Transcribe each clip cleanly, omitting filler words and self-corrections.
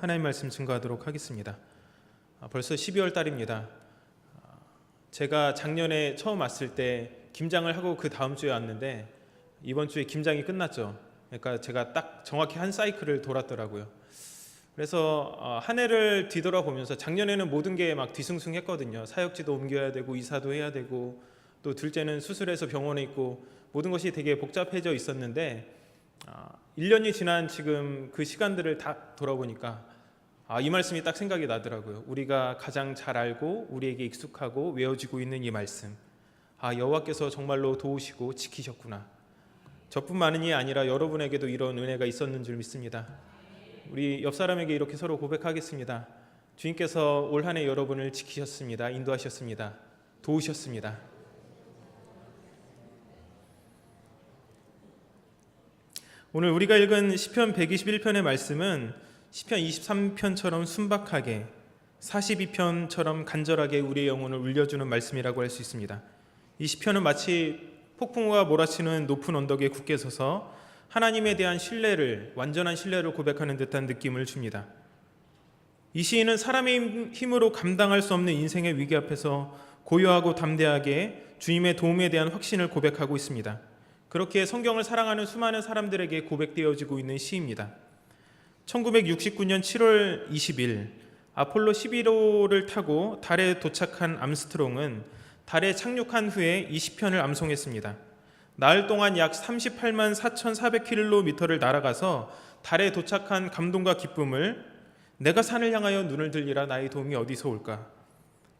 하나님 말씀 증거하도록 하겠습니다. 벌써 12월 달입니다. 제가 작년에 처음 왔을 때 김장을 하고 그 다음 주에 왔는데 이번 주에 김장이 끝났죠. 그러니까 제가 딱 정확히 한 사이클을 돌았더라고요. 그래서 한 해를 뒤돌아보면서 작년에는 모든 게 막 뒤숭숭했거든요. 사역지도 옮겨야 되고 이사도 해야 되고 또 둘째는 수술해서 병원에 있고 모든 것이 되게 복잡해져 있었는데 1년이 지난 지금 그 시간들을 다 돌아보니까 이 말씀이 딱 생각이 나더라고요. 우리가 가장 잘 알고 우리에게 익숙하고 외워지고 있는 이 말씀, 여호와께서 정말로 도우시고 지키셨구나. 저뿐만이 아니라 여러분에게도 이런 은혜가 있었는 줄 믿습니다. 우리 옆 사람에게 이렇게 서로 고백하겠습니다. 주님께서 올 한 해 여러분을 지키셨습니다. 인도하셨습니다. 도우셨습니다. 오늘 우리가 읽은 시편 121편의 말씀은 시편 23편처럼 순박하게 42편처럼 간절하게 우리의 영혼을 울려주는 말씀이라고 할 수 있습니다. 이 시편은 마치 폭풍우가 몰아치는 높은 언덕에 굳게 서서 하나님에 대한 신뢰를, 완전한 신뢰를 고백하는 듯한 느낌을 줍니다. 이 시인은 사람의 힘으로 감당할 수 없는 인생의 위기 앞에서 고요하고 담대하게 주님의 도움에 대한 확신을 고백하고 있습니다. 그렇게 성경을 사랑하는 수많은 사람들에게 고백되어지고 있는 시입니다. 1969년 7월 20일 아폴로 11호를 타고 달에 도착한 암스트롱은 달에 착륙한 후에 이 시편을 암송했습니다. 나흘 동안 약 38만 4,400km를 날아가서 달에 도착한 감동과 기쁨을 내가 산을 향하여 눈을 들리라 나의 도움이 어디서 올까?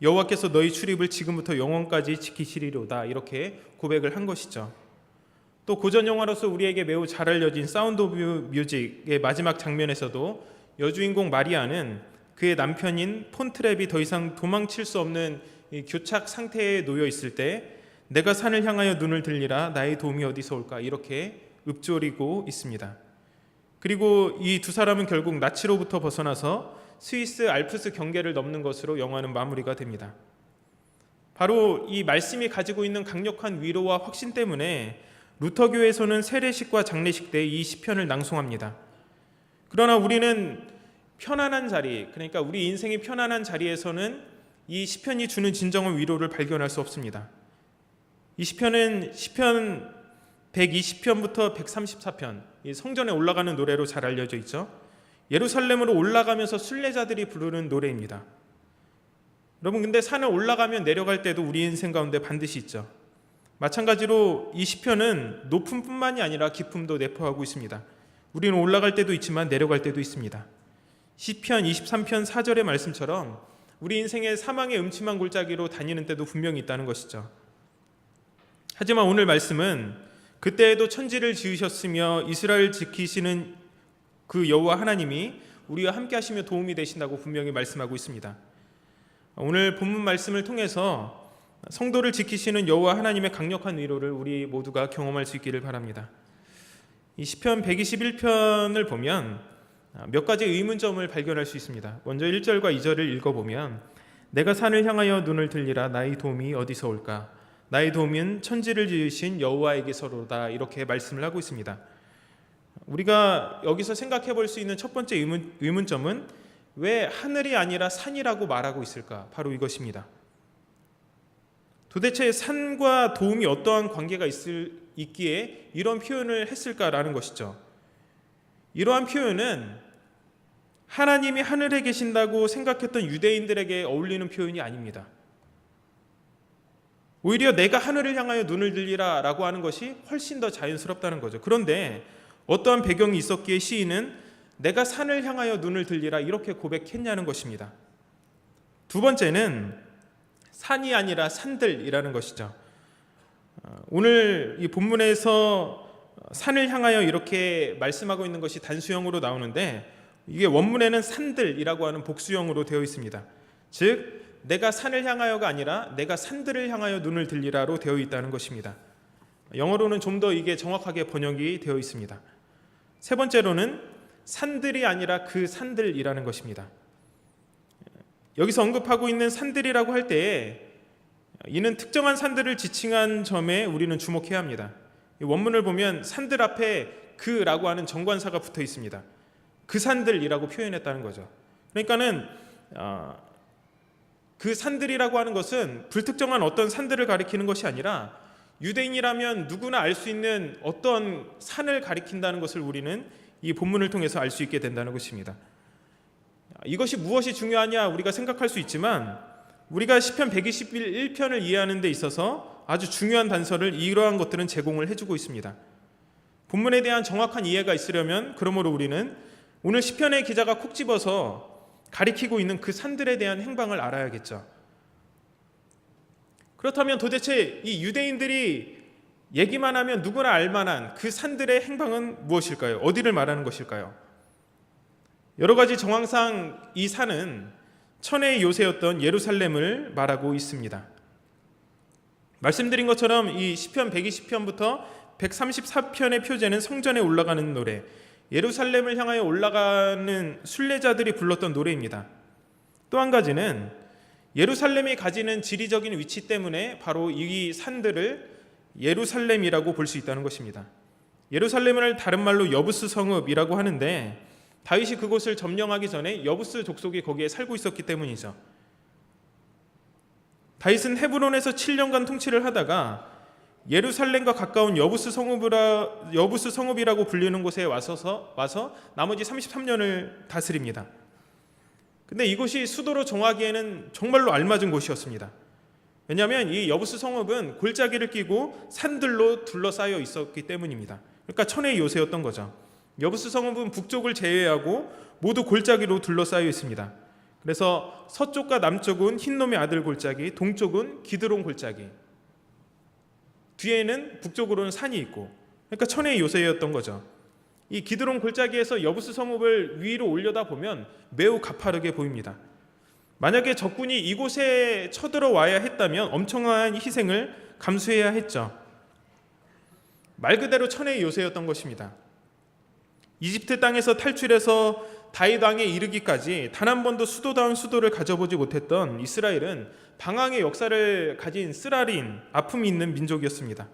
여호와께서 너희 출입을 지금부터 영원까지 지키시리로다. 이렇게 고백을 한 것이죠. 또 고전 영화로서 우리에게 매우 잘 알려진 사운드 오브 뮤직의 마지막 장면에서도 여주인공 마리아는 그의 남편인 폰트랩이 더 이상 도망칠 수 없는 이 교착 상태에 놓여 있을 때 내가 산을 향하여 눈을 들리라 나의 도움이 어디서 올까 이렇게 읊조리고 있습니다. 그리고 이 두 사람은 결국 나치로부터 벗어나서 스위스 알프스 경계를 넘는 것으로 영화는 마무리가 됩니다. 바로 이 말씀이 가지고 있는 강력한 위로와 확신 때문에 루터교에서는 세례식과 장례식 때 이 시편을 낭송합니다. 그러나 우리는 편안한 자리, 그러니까 우리 인생이 편안한 자리에서는 이 시편이 주는 진정한 위로를 발견할 수 없습니다. 이 시편은 시편 120편부터 134편, 이 성전에 올라가는 노래로 잘 알려져 있죠. 예루살렘으로 올라가면서 순례자들이 부르는 노래입니다. 여러분, 근데 산을 올라가면 내려갈 때도 우리 인생 가운데 반드시 있죠. 마찬가지로 이 시편은 높음뿐만이 아니라 기쁨도 내포하고 있습니다. 우리는 올라갈 때도 있지만 내려갈 때도 있습니다. 시편 23편 4절의 말씀처럼 우리 인생의 사망의 음침한 골짜기로 다니는 때도 분명히 있다는 것이죠. 하지만 오늘 말씀은 그때에도 천지를 지으셨으며 이스라엘 지키시는 그 여호와 하나님이 우리와 함께 하시며 도움이 되신다고 분명히 말씀하고 있습니다. 오늘 본문 말씀을 통해서 성도를 지키시는 여호와 하나님의 강력한 위로를 우리 모두가 경험할 수 있기를 바랍니다. 이 시편 121편을 보면 몇 가지 의문점을 발견할 수 있습니다. 먼저 1절과 2절을 읽어보면 내가 산을 향하여 눈을 들리라 나의 도움이 어디서 올까? 나의 도움은 천지를 지으신 여호와에게서로다. 이렇게 말씀을 하고 있습니다. 우리가 여기서 생각해 볼 수 있는 첫 번째 의문점은 왜 하늘이 아니라 산이라고 말하고 있을까? 바로 이것입니다. 도대체 산과 도움이 어떠한 관계가 있기에 이런 표현을 했을까라는 것이죠. 이러한 표현은 하나님이 하늘에 계신다고 생각했던 유대인들에게 어울리는 표현이 아닙니다. 오히려 내가 하늘을 향하여 눈을 들리라 라고 하는 것이 훨씬 더 자연스럽다는 거죠. 그런데 어떠한 배경이 있었기에 시인은 내가 산을 향하여 눈을 들리라 이렇게 고백했냐는 것입니다. 두 번째는 산이 아니라 산들이라는 것이죠. 오늘 이 본문에서 산을 향하여 이렇게 말씀하고 있는 것이 단수형으로 나오는데 이게 원문에는 산들이라고 하는 복수형으로 되어 있습니다. 즉 내가 산을 향하여가 아니라 내가 산들을 향하여 눈을 들리라로 되어 있다는 것입니다. 영어로는 좀 더 이게 정확하게 번역이 되어 있습니다. 세 번째로는 산들이 아니라 그 산들이라는 것입니다. 여기서 언급하고 있는 산들이라고 할 때에 이는 특정한 산들을 지칭한 점에 우리는 주목해야 합니다. 원문을 보면 산들 앞에 그라고 하는 정관사가 붙어 있습니다. 그 산들이라고 표현했다는 거죠. 그러니까는 그 산들이라고 하는 것은 불특정한 어떤 산들을 가리키는 것이 아니라 유대인이라면 누구나 알 수 있는 어떤 산을 가리킨다는 것을 우리는 이 본문을 통해서 알 수 있게 된다는 것입니다. 이것이 무엇이 중요하냐 우리가 생각할 수 있지만 우리가 시편 121편을 이해하는 데 있어서 아주 중요한 단서를 이러한 것들은 제공을 해주고 있습니다. 본문에 대한 정확한 이해가 있으려면 그러므로 우리는 오늘 시편의 기자가 콕 집어서 가리키고 있는 그 산들에 대한 행방을 알아야겠죠. 그렇다면 도대체 이 유대인들이 얘기만 하면 누구나 알만한 그 산들의 행방은 무엇일까요? 어디를 말하는 것일까요? 여러 가지 정황상 이 산은 천혜의 요새였던 예루살렘을 말하고 있습니다. 말씀드린 것처럼 이 시편 120편부터 134편의 표제는 성전에 올라가는 노래, 예루살렘을 향하여 올라가는 순례자들이 불렀던 노래입니다. 또 한 가지는 예루살렘이 가지는 지리적인 위치 때문에 바로 이 산들을 예루살렘이라고 볼 수 있다는 것입니다. 예루살렘을 다른 말로 여부스 성읍이라고 하는데 다윗이 그곳을 점령하기 전에 여부스 족속이 거기에 살고 있었기 때문이죠. 다윗은 헤브론에서 7년간 통치를 하다가 예루살렘과 가까운 여부스 성읍이라고 불리는 곳에 와서 나머지 33년을 다스립니다. 근데 이곳이 수도로 정하기에는 정말로 알맞은 곳이었습니다. 왜냐하면 이 여부스 성읍은 골짜기를 끼고 산들로 둘러싸여 있었기 때문입니다. 그러니까 천혜의 요새였던 거죠. 여부스 성읍은 북쪽을 제외하고 모두 골짜기로 둘러싸여 있습니다. 그래서 서쪽과 남쪽은 흰놈의 아들 골짜기, 동쪽은 기드론 골짜기, 뒤에는 북쪽으로는 산이 있고, 그러니까 천혜의 요새였던 거죠. 이 기드론 골짜기에서 여부스 성읍을 위로 올려다 보면 매우 가파르게 보입니다. 만약에 적군이 이곳에 쳐들어와야 했다면 엄청난 희생을 감수해야 했죠. 말 그대로 천혜의 요새였던 것입니다. 이집트 땅에서 탈출해서 다윗 왕에 이르기까지 단 한 번도 수도다운 수도를 가져보지 못했던 이스라엘은 방황의 역사를 가진 쓰라린 아픔이 있는 민족이었습니다.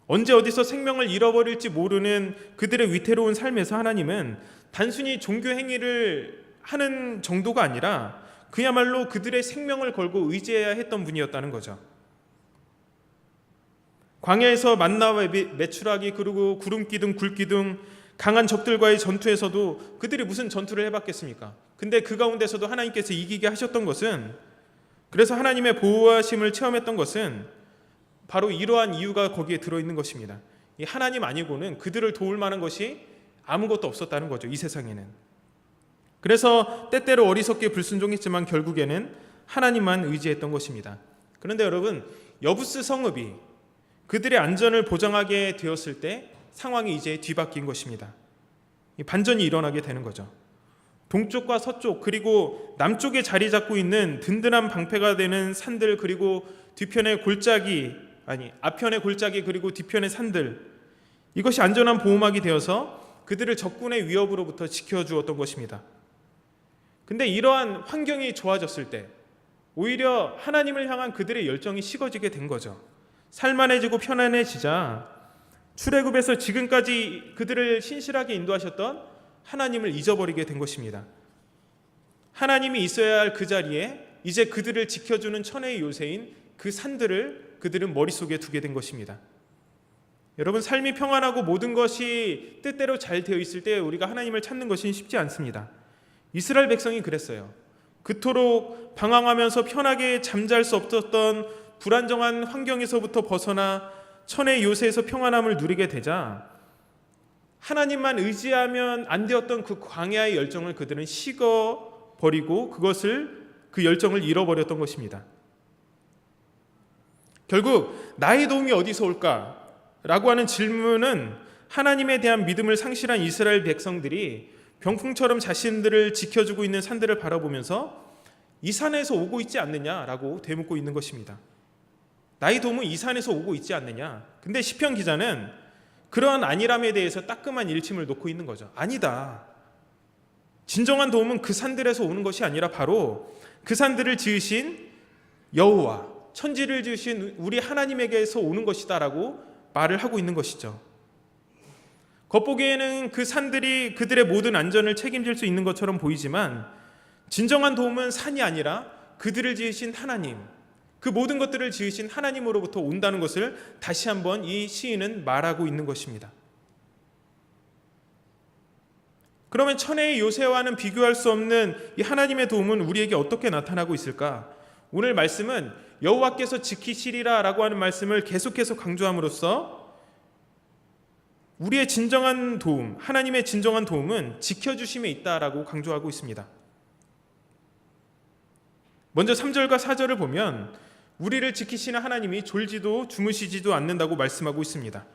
언제 어디서 생명을 잃어버릴지 모르는 그들의 위태로운 삶에서 하나님은 단순히 종교 행위를 하는 정도가 아니라 그야말로 그들의 생명을 걸고 의지해야 했던 분이었다는 거죠. 광야에서 만나와 메추라기, 그리고 구름기둥, 굴기둥, 강한 적들과의 전투에서도 그들이 무슨 전투를 해봤겠습니까? 근데 그 가운데서도 하나님께서 이기게 하셨던 것은, 그래서 하나님의 보호하심을 체험했던 것은 바로 이러한 이유가 거기에 들어있는 것입니다. 이 하나님 아니고는 그들을 도울 만한 것이 아무것도 없었다는 거죠, 이 세상에는. 그래서 때때로 어리석게 불순종했지만 결국에는 하나님만 의지했던 것입니다. 그런데 여러분, 여부스 성읍이 그들의 안전을 보장하게 되었을 때 상황이 이제 뒤바뀐 것입니다. 반전이 일어나게 되는 거죠. 동쪽과 서쪽 그리고 남쪽에 자리 잡고 있는 든든한 방패가 되는 산들, 그리고 앞편의 골짜기 그리고 뒤편의 산들, 이것이 안전한 보호막이 되어서 그들을 적군의 위협으로부터 지켜주었던 것입니다. 근데 이러한 환경이 좋아졌을 때 오히려 하나님을 향한 그들의 열정이 식어지게 된 거죠. 살만해지고 편안해지자 출애굽에서 지금까지 그들을 신실하게 인도하셨던 하나님을 잊어버리게 된 것입니다. 하나님이 있어야 할 그 자리에 이제 그들을 지켜주는 천혜의 요새인 그 산들을 그들은 머릿속에 두게 된 것입니다. 여러분, 삶이 평안하고 모든 것이 뜻대로 잘 되어 있을 때 우리가 하나님을 찾는 것은 쉽지 않습니다. 이스라엘 백성이 그랬어요. 그토록 방황하면서 편하게 잠잘 수 없었던 불안정한 환경에서부터 벗어나 천혜의 요새에서 평안함을 누리게 되자 하나님만 의지하면 안 되었던 그 광야의 열정을 그들은 식어버리고 그 열정을 잃어버렸던 것입니다. 결국 나의 도움이 어디서 올까? 라고 하는 질문은 하나님에 대한 믿음을 상실한 이스라엘 백성들이 병풍처럼 자신들을 지켜주고 있는 산들을 바라보면서 이 산에서 오고 있지 않느냐라고 되묻고 있는 것입니다. 나의 도움은 이 산에서 오고 있지 않느냐. 근데 시편 기자는 그러한 아니람에 대해서 따끔한 일침을 놓고 있는 거죠. 아니다. 진정한 도움은 그 산들에서 오는 것이 아니라 바로 그 산들을 지으신 여호와, 천지를 지으신 우리 하나님에게서 오는 것이다 라고 말을 하고 있는 것이죠. 겉보기에는 그 산들이 그들의 모든 안전을 책임질 수 있는 것처럼 보이지만 진정한 도움은 산이 아니라 그들을 지으신 하나님, 그 모든 것들을 지으신 하나님으로부터 온다는 것을 다시 한번 이 시인은 말하고 있는 것입니다. 그러면 천혜의 요새와는 비교할 수 없는 이 하나님의 도움은 우리에게 어떻게 나타나고 있을까? 오늘 말씀은 여호와께서 지키시리라 라고 하는 말씀을 계속해서 강조함으로써 우리의 진정한 도움, 하나님의 진정한 도움은 지켜주심에 있다라고 강조하고 있습니다. 먼저 3절과 4절을 보면 우리를 지키시는 하나님이 졸지도 주무시지도 않는다고 말씀하고 있습니다.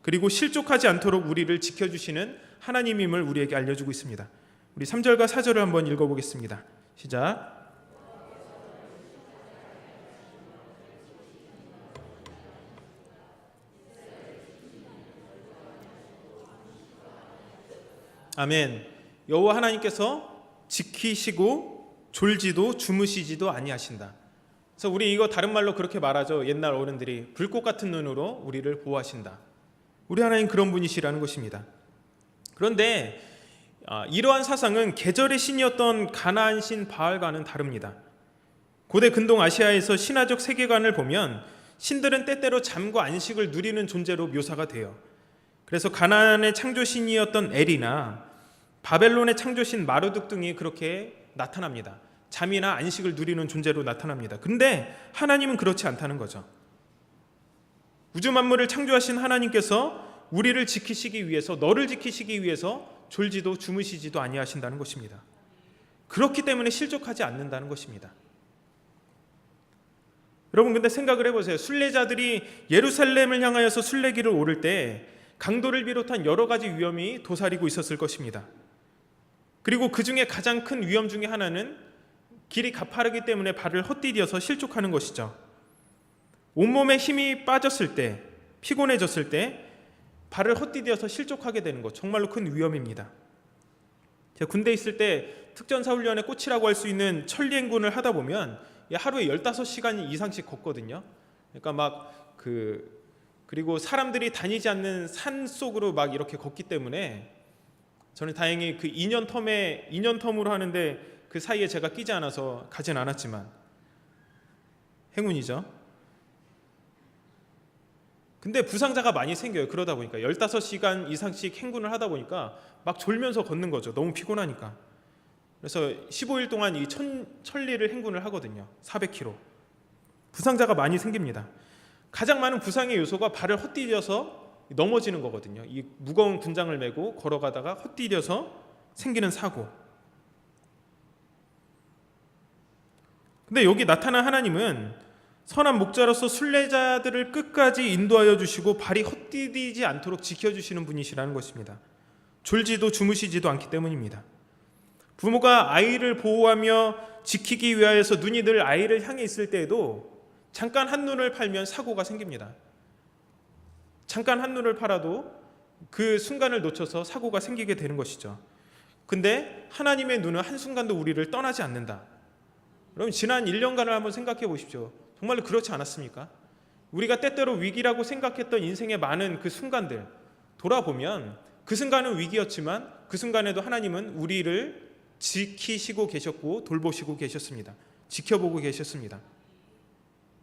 그리고 실족하지 않도록 우리를 지켜주시는 하나님임을 우리에게 알려주고 있습니다. 우리 3절과 4절을 한번 읽어보겠습니다. 시작. 아멘. 여호와 하나님께서 지키시고 졸지도 주무시지도 아니하신다. 그래서 우리 이거 다른 말로 그렇게 말하죠. 옛날 어른들이 불꽃 같은 눈으로 우리를 보호하신다. 우리 하나님 그런 분이시라는 것입니다. 그런데 이러한 사상은 계절의 신이었던 가나안 신 바알과는 다릅니다. 고대 근동 아시아에서 신화적 세계관을 보면 신들은 때때로 잠과 안식을 누리는 존재로 묘사가 돼요. 그래서 가나안의 창조신이었던 엘이나 바벨론의 창조신 마르둑 등이 그렇게 나타납니다. 잠이나 안식을 누리는 존재로 나타납니다. 그런데 하나님은 그렇지 않다는 거죠. 우주 만물을 창조하신 하나님께서 우리를 지키시기 위해서, 너를 지키시기 위해서 졸지도 주무시지도 아니하신다는 것입니다. 그렇기 때문에 실족하지 않는다는 것입니다. 여러분 근데 생각을 해보세요. 순례자들이 예루살렘을 향하여서 순례길을 오를 때 강도를 비롯한 여러 가지 위험이 도사리고 있었을 것입니다. 그리고 그 중에 가장 큰 위험 중에 하나는 길이 가파르기 때문에 발을 헛디뎌서 실족하는 것이죠. 온몸에 힘이 빠졌을 때, 피곤해졌을 때 발을 헛디뎌서 실족하게 되는 것, 정말로 큰 위험입니다. 제가 군대에 있을 때 특전사훈련의 꽃이라고 할 수 있는 천리행군을 하다 보면 하루에 15시간 이상씩 걷거든요. 그러니까 그리고 사람들이 다니지 않는 산 속으로 막 이렇게 걷기 때문에 저는 다행히 그 2년 텀으로 하는데 그 사이에 제가 끼지 않아서 가진 않았지만 행운이죠. 근데 부상자가 많이 생겨요. 그러다 보니까 15시간 이상씩 행군을 하다 보니까 막 졸면서 걷는 거죠. 너무 피곤하니까. 그래서 15일 동안 이 천리를 행군을 하거든요. 400km. 부상자가 많이 생깁니다. 가장 많은 부상의 요소가 발을 헛디뎌서 넘어지는 거거든요. 이 무거운 군장을 메고 걸어가다가 헛디뎌서 생기는 사고. 근데 여기 나타난 하나님은 선한 목자로서 순례자들을 끝까지 인도하여 주시고 발이 헛디디지 않도록 지켜주시는 분이시라는 것입니다. 졸지도 주무시지도 않기 때문입니다. 부모가 아이를 보호하며 지키기 위하여서 눈이 늘 아이를 향해 있을 때에도 잠깐 한눈을 팔면 사고가 생깁니다. 잠깐 한눈을 팔아도 그 순간을 놓쳐서 사고가 생기게 되는 것이죠. 근데 하나님의 눈은 한순간도 우리를 떠나지 않는다. 여러분 지난 1년간을 한번 생각해 보십시오. 정말로 그렇지 않았습니까? 우리가 때때로 위기라고 생각했던 인생의 많은 그 순간들 돌아보면 그 순간은 위기였지만 그 순간에도 하나님은 우리를 지키시고 계셨고 돌보시고 계셨습니다. 지켜보고 계셨습니다.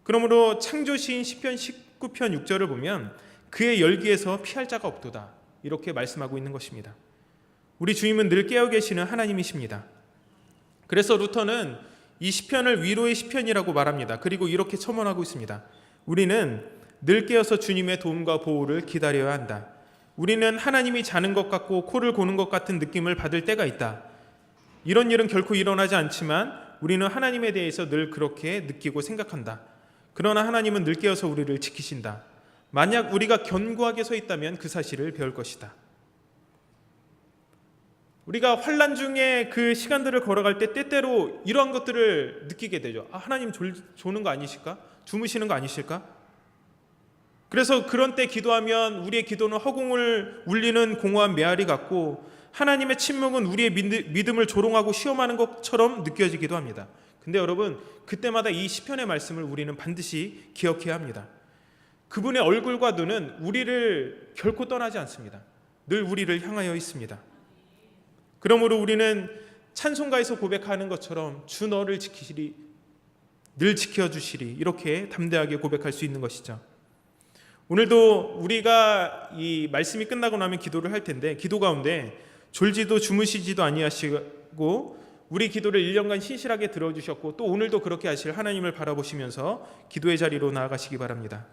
그러므로 창조시인 시편 19편 6절을 보면 그의 열기에서 피할 자가 없도다 이렇게 말씀하고 있는 것입니다. 우리 주님은 늘 깨어 계시는 하나님이십니다. 그래서 루터는 이 시편을 위로의 시편이라고 말합니다. 그리고 이렇게 첨언하고 있습니다. 우리는 늘 깨어서 주님의 도움과 보호를 기다려야 한다. 우리는 하나님이 자는 것 같고 코를 고는 것 같은 느낌을 받을 때가 있다. 이런 일은 결코 일어나지 않지만 우리는 하나님에 대해서 늘 그렇게 느끼고 생각한다. 그러나 하나님은 늘 깨어서 우리를 지키신다. 만약 우리가 견고하게 서 있다면 그 사실을 배울 것이다. 우리가 환난 중에 그 시간들을 걸어갈 때 때때로 이러한 것들을 느끼게 되죠. 하나님 조는 거 아니실까? 주무시는 거 아니실까? 그래서 그런 때 기도하면 우리의 기도는 허공을 울리는 공허한 메아리 같고 하나님의 침묵은 우리의 믿음을 조롱하고 시험하는 것처럼 느껴지기도 합니다. 근데 여러분 그때마다 이 시편의 말씀을 우리는 반드시 기억해야 합니다. 그분의 얼굴과 눈은 우리를 결코 떠나지 않습니다. 늘 우리를 향하여 있습니다. 그러므로 우리는 찬송가에서 고백하는 것처럼 주 너를 지키시리, 늘 지켜주시리, 이렇게 담대하게 고백할 수 있는 것이죠. 오늘도 우리가 이 말씀이 끝나고 나면 기도를 할 텐데, 기도 가운데 졸지도 주무시지도 아니하시고 우리 기도를 1년간 신실하게 들어주셨고 또 오늘도 그렇게 하실 하나님을 바라보시면서 기도의 자리로 나아가시기 바랍니다.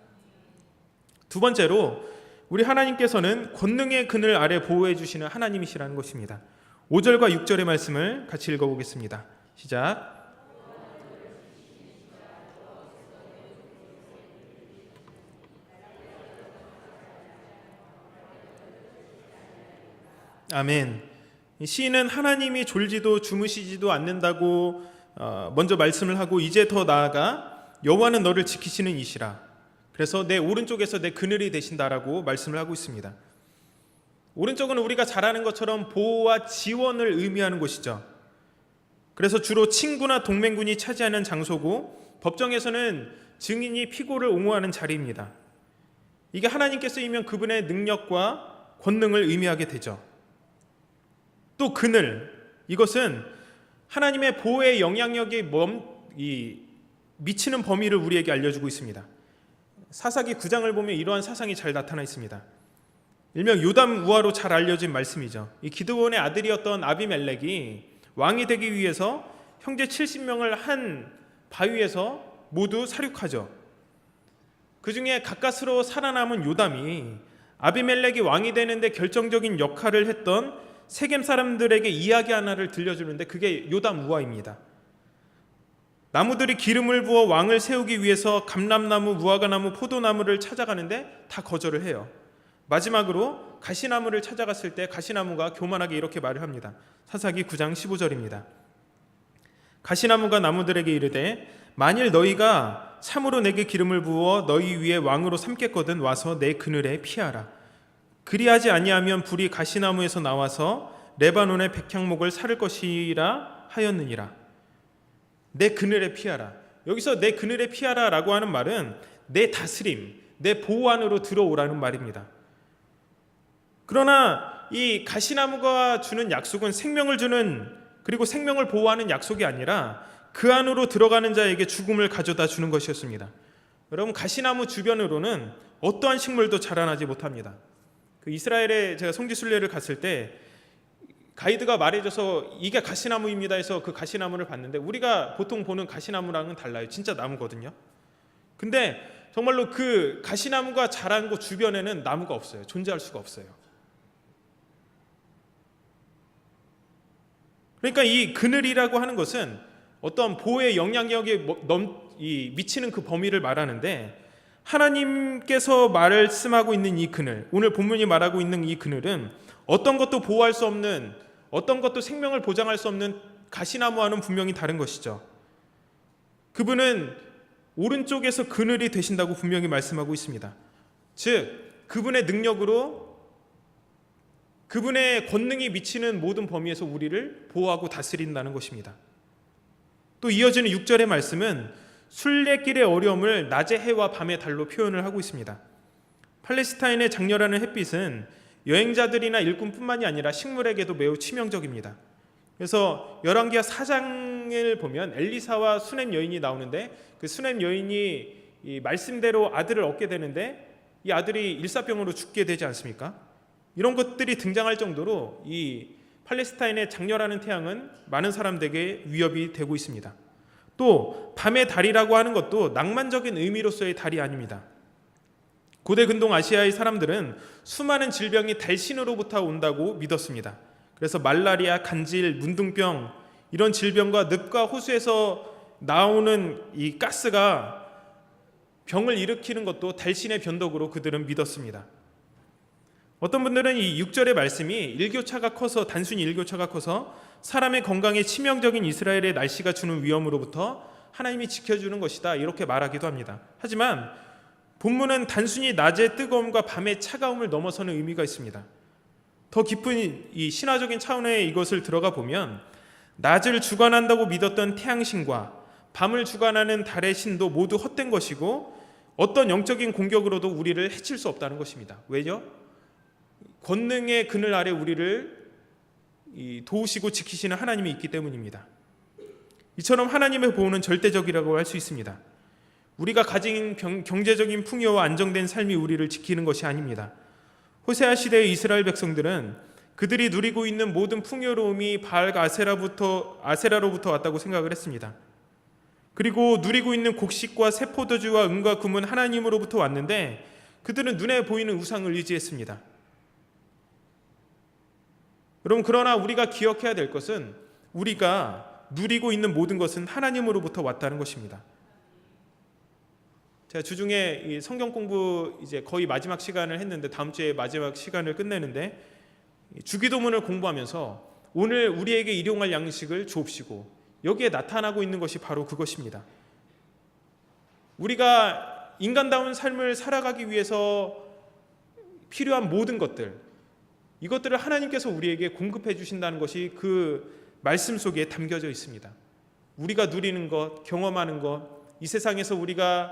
두 번째로, 우리 하나님께서는 권능의 그늘 아래 보호해 주시는 하나님이시라는 것입니다. 5절과 6절의 말씀을 같이 읽어보겠습니다. 시작. 아멘. 시인은 하나님이 졸지도 주무시지도 않는다고 먼저 말씀을 하고, 이제 더 나아가 여호와는 너를 지키시는 이시라, 그래서 내 오른쪽에서 내 그늘이 되신다라고 말씀을 하고 있습니다. 오른쪽은 우리가 잘 아는 것처럼 보호와 지원을 의미하는 곳이죠. 그래서 주로 친구나 동맹군이 차지하는 장소고, 법정에서는 증인이 피고를 옹호하는 자리입니다. 이게 하나님께 쓰이면 그분의 능력과 권능을 의미하게 되죠. 또 그늘, 이것은 하나님의 보호의 영향력이 미치는 범위를 우리에게 알려주고 있습니다. 사사기 9장을 보면 이러한 사상이 잘 나타나 있습니다. 일명 요담 우화로 잘 알려진 말씀이죠. 이 기드온의 아들이었던 아비멜렉이 왕이 되기 위해서 형제 70명을 한 바위에서 모두 사륙하죠. 그 중에 가까스로 살아남은 요담이 아비멜렉이 왕이 되는데 결정적인 역할을 했던 세겜 사람들에게 이야기 하나를 들려주는데, 그게 요담 우화입니다. 나무들이 기름을 부어 왕을 세우기 위해서 감람나무, 무화과나무, 포도나무를 찾아가는데 다 거절을 해요. 마지막으로 가시나무를 찾아갔을 때 가시나무가 교만하게 이렇게 말을 합니다. 사사기 9장 15절입니다. 가시나무가 나무들에게 이르되, 만일 너희가 참으로 내게 기름을 부어 너희 위에 왕으로 삼겠거든 와서 내 그늘에 피하라. 그리하지 아니하면 불이 가시나무에서 나와서 레바논의 백향목을 사를 것이라 하였느니라. 내 그늘에 피하라. 여기서 내 그늘에 피하라라고 하는 말은 내 다스림, 내 보호 안으로 들어오라는 말입니다. 그러나 이 가시나무가 주는 약속은 생명을 주는, 그리고 생명을 보호하는 약속이 아니라 그 안으로 들어가는 자에게 죽음을 가져다 주는 것이었습니다. 여러분, 가시나무 주변으로는 어떠한 식물도 자라나지 못합니다. 그 이스라엘에 제가 성지순례를 갔을 때 가이드가 말해줘서 이게 가시나무입니다 해서 그 가시나무를 봤는데, 우리가 보통 보는 가시나무랑은 달라요. 진짜 나무거든요. 근데 정말로 그 가시나무가 자란 곳 주변에는 나무가 없어요. 존재할 수가 없어요. 그러니까 이 그늘이라고 하는 것은 어떤 보호의 영향력이 미치는 그 범위를 말하는데, 하나님께서 말씀하고 있는 이 그늘, 오늘 본문이 말하고 있는 이 그늘은 어떤 것도 보호할 수 없는, 어떤 것도 생명을 보장할 수 없는 가시나무와는 분명히 다른 것이죠. 그분은 오른쪽에서 그늘이 되신다고 분명히 말씀하고 있습니다. 즉, 그분의 능력으로, 그분의 권능이 미치는 모든 범위에서 우리를 보호하고 다스린다는 것입니다. 또 이어지는 6절의 말씀은 순례길의 어려움을 낮의 해와 밤의 달로 표현을 하고 있습니다. 팔레스타인의 장렬하는 햇빛은 여행자들이나 일꾼뿐만이 아니라 식물에게도 매우 치명적입니다. 그래서 열왕기하 4장을 보면 엘리사와 수넴 여인이 나오는데, 그 수넴 여인이 이 말씀대로 아들을 얻게 되는데 이 아들이 일사병으로 죽게 되지 않습니까? 이런 것들이 등장할 정도로 이 팔레스타인의 장렬하는 태양은 많은 사람들에게 위협이 되고 있습니다. 또 밤의 달이라고 하는 것도 낭만적인 의미로서의 달이 아닙니다. 고대 근동 아시아의 사람들은 수많은 질병이 달신으로부터 온다고 믿었습니다. 그래서 말라리아, 간질, 문둥병, 이런 질병과 늪과 호수에서 나오는 이 가스가 병을 일으키는 것도 달신의 변덕으로 그들은 믿었습니다. 어떤 분들은 이 6절의 말씀이 일교차가 커서, 단순히 일교차가 커서 사람의 건강에 치명적인 이스라엘의 날씨가 주는 위험으로부터 하나님이 지켜주는 것이다, 이렇게 말하기도 합니다. 하지만 본문은 단순히 낮의 뜨거움과 밤의 차가움을 넘어서는 의미가 있습니다. 더 깊은 이 신화적인 차원의 이것을 들어가 보면 낮을 주관한다고 믿었던 태양신과 밤을 주관하는 달의 신도 모두 헛된 것이고, 어떤 영적인 공격으로도 우리를 해칠 수 없다는 것입니다. 왜요? 권능의 그늘 아래 우리를 도우시고 지키시는 하나님이 있기 때문입니다. 이처럼 하나님의 보호는 절대적이라고 할 수 있습니다. 우리가 가진 경제적인 풍요와 안정된 삶이 우리를 지키는 것이 아닙니다. 호세아 시대의 이스라엘 백성들은 그들이 누리고 있는 모든 풍요로움이 바알 아세라로부터 왔다고 생각을 했습니다. 그리고 누리고 있는 곡식과 새 포도주와 은과 금은 하나님으로부터 왔는데 그들은 눈에 보이는 우상을 의지했습니다. 여러분, 그러나 우리가 기억해야 될 것은 우리가 누리고 있는 모든 것은 하나님으로부터 왔다는 것입니다. 제가 주중에 이 성경 공부 이제 거의 마지막 시간을 했는데 다음 주에 마지막 시간을 끝내는데 주기도문을 공부하면서 오늘 우리에게 일용할 양식을 주옵시고 여기에 나타나고 있는 것이 바로 그것입니다. 우리가 인간다운 삶을 살아가기 위해서 필요한 모든 것들, 이것들을 하나님께서 우리에게 공급해 주신다는 것이 그 말씀 속에 담겨져 있습니다. 우리가 누리는 것, 경험하는 것, 이 세상에서 우리가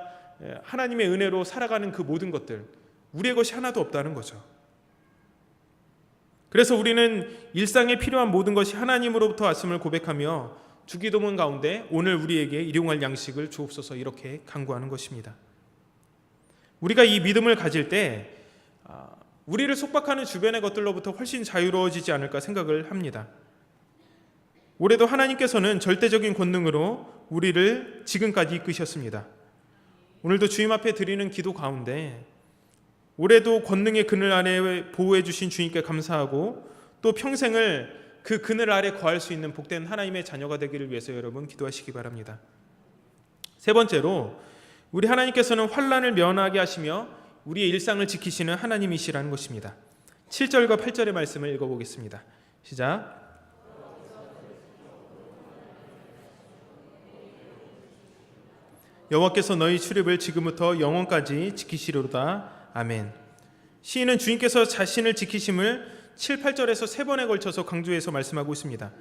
하나님의 은혜로 살아가는 그 모든 것들, 우리의 것이 하나도 없다는 거죠. 그래서 우리는 일상에 필요한 모든 것이 하나님으로부터 왔음을 고백하며 주기도문 가운데 오늘 우리에게 일용할 양식을 주옵소서 이렇게 간구하는 것입니다. 우리가 이 믿음을 가질 때 우리를 속박하는 주변의 것들로부터 훨씬 자유로워지지 않을까 생각을 합니다. 올해도 하나님께서는 절대적인 권능으로 우리를 지금까지 이끄셨습니다. 오늘도 주님 앞에 드리는 기도 가운데 올해도 권능의 그늘 아래 보호해 주신 주님께 감사하고 또 평생을 그 그늘 아래 거할 수 있는 복된 하나님의 자녀가 되기를 위해서 여러분 기도하시기 바랍니다. 세 번째로 우리 하나님께서는 환난을 면하게 하시며 우리의 일상을 지키시는 하나님이시라는 것입니다. 7절과 8절의 말씀을 읽어보겠습니다. 시작. 여호와께서 너희 출입을 지금부터 영원까지 지키시리로다. 아멘. 시인은 주님께서 자신을 지키심을 7, 8절에서 세 번에 걸쳐서 강조해서 말씀하고 있습니다.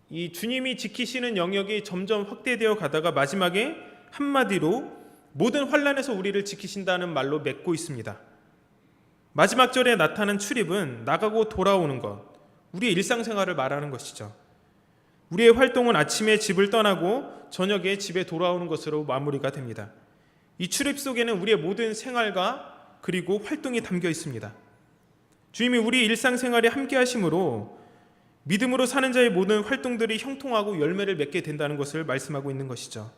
이 주님이 지키시는 영역이 점점 확대되어 가다가 마지막에 한마디로 모든 환난에서 우리를 지키신다는 말로 맺고 있습니다. 마지막 절에 나타난 출입은 나가고 돌아오는 것, 우리의 일상생활을 말하는 것이죠. 우리의 활동은 아침에 집을 떠나고 저녁에 집에 돌아오는 것으로 마무리가 됩니다. 이 출입 속에는 우리의 모든 생활과 그리고 활동이 담겨 있습니다. 주님이 우리 일상생활에 함께 하심으로 믿음으로 사는 자의 모든 활동들이 형통하고 열매를 맺게 된다는 것을 말씀하고 있는 것이죠.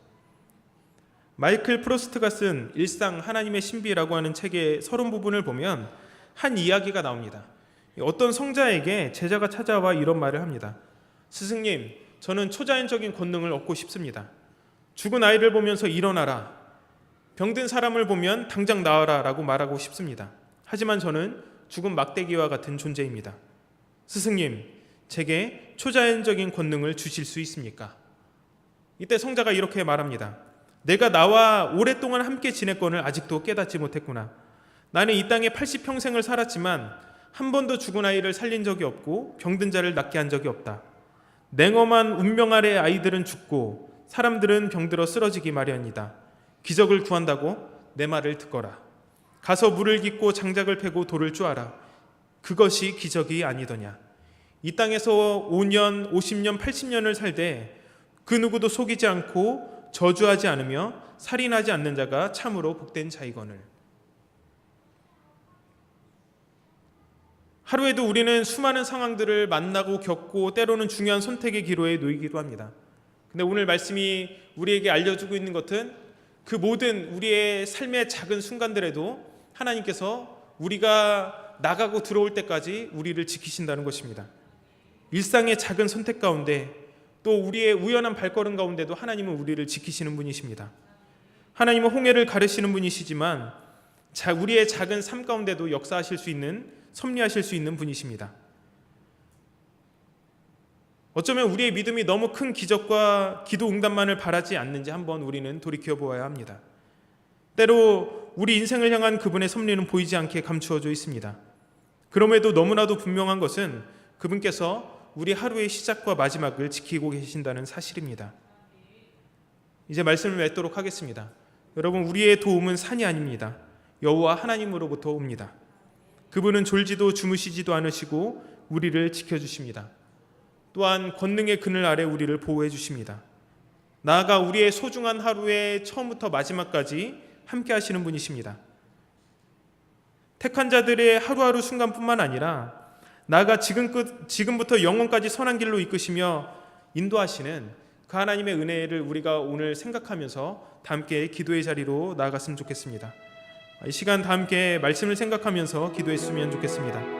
마이클 프로스트가 쓴 일상 하나님의 신비라고 하는 책의 서론 부분을 보면 한 이야기가 나옵니다. 어떤 성자에게 제자가 찾아와 이런 말을 합니다. 스승님, 저는 초자연적인 권능을 얻고 싶습니다. 죽은 아이를 보면서 일어나라, 병든 사람을 보면 당장 나와라 라고 말하고 싶습니다. 하지만 저는 죽은 막대기와 같은 존재입니다. 스승님, 제게 초자연적인 권능을 주실 수 있습니까? 이때 성자가 이렇게 말합니다. 내가 나와 오랫동안 함께 지냈건을 아직도 깨닫지 못했구나. 나는 이 땅에 80평생을 살았지만 한 번도 죽은 아이를 살린 적이 없고 병든 자를 낫게 한 적이 없다. 냉엄한 운명 아래 아이들은 죽고 사람들은 병들어 쓰러지기 마련이다. 기적을 구한다고 내 말을 듣거라. 가서 물을 깃고 장작을 패고 돌을 쪼아라. 그것이 기적이 아니더냐. 이 땅에서 5년, 50년, 80년을 살되 그 누구도 속이지 않고 저주하지 않으며 살인하지 않는 자가 참으로 복된 자이거늘. 하루에도 우리는 수많은 상황들을 만나고 겪고 때로는 중요한 선택의 기로에 놓이기도 합니다. 근데 오늘 말씀이 우리에게 알려주고 있는 것은 그 모든 우리의 삶의 작은 순간들에도 하나님께서 우리가 나가고 들어올 때까지 우리를 지키신다는 것입니다. 일상의 작은 선택 가운데 또 우리의 우연한 발걸음 가운데도 하나님은 우리를 지키시는 분이십니다. 하나님은 홍해를 가르시는 분이시지만 우리의 작은 삶 가운데도 역사하실 수 있는, 섭리하실 수 있는 분이십니다. 어쩌면 우리의 믿음이 너무 큰 기적과 기도 응답만을 바라지 않는지 한번 우리는 돌이켜 보아야 합니다. 때로 우리 인생을 향한 그분의 섭리는 보이지 않게 감추어져 있습니다. 그럼에도 너무나도 분명한 것은 그분께서 우리 하루의 시작과 마지막을 지키고 계신다는 사실입니다. 이제 말씀을 맺도록 하겠습니다. 여러분, 우리의 도움은 산이 아닙니다. 여호와 하나님으로부터 옵니다. 그분은 졸지도 주무시지도 않으시고 우리를 지켜주십니다. 또한 권능의 그늘 아래 우리를 보호해 주십니다. 나아가 우리의 소중한 하루의 처음부터 마지막까지 함께 하시는 분이십니다. 택한 자들의 하루하루 순간뿐만 아니라 나아가 지금부터 영원까지 선한 길로 이끄시며 인도하시는 그 하나님의 은혜를 우리가 오늘 생각하면서 다 함께 기도의 자리로 나아갔으면 좋겠습니다. 이 시간 다 함께 말씀을 생각하면서 기도했으면 좋겠습니다.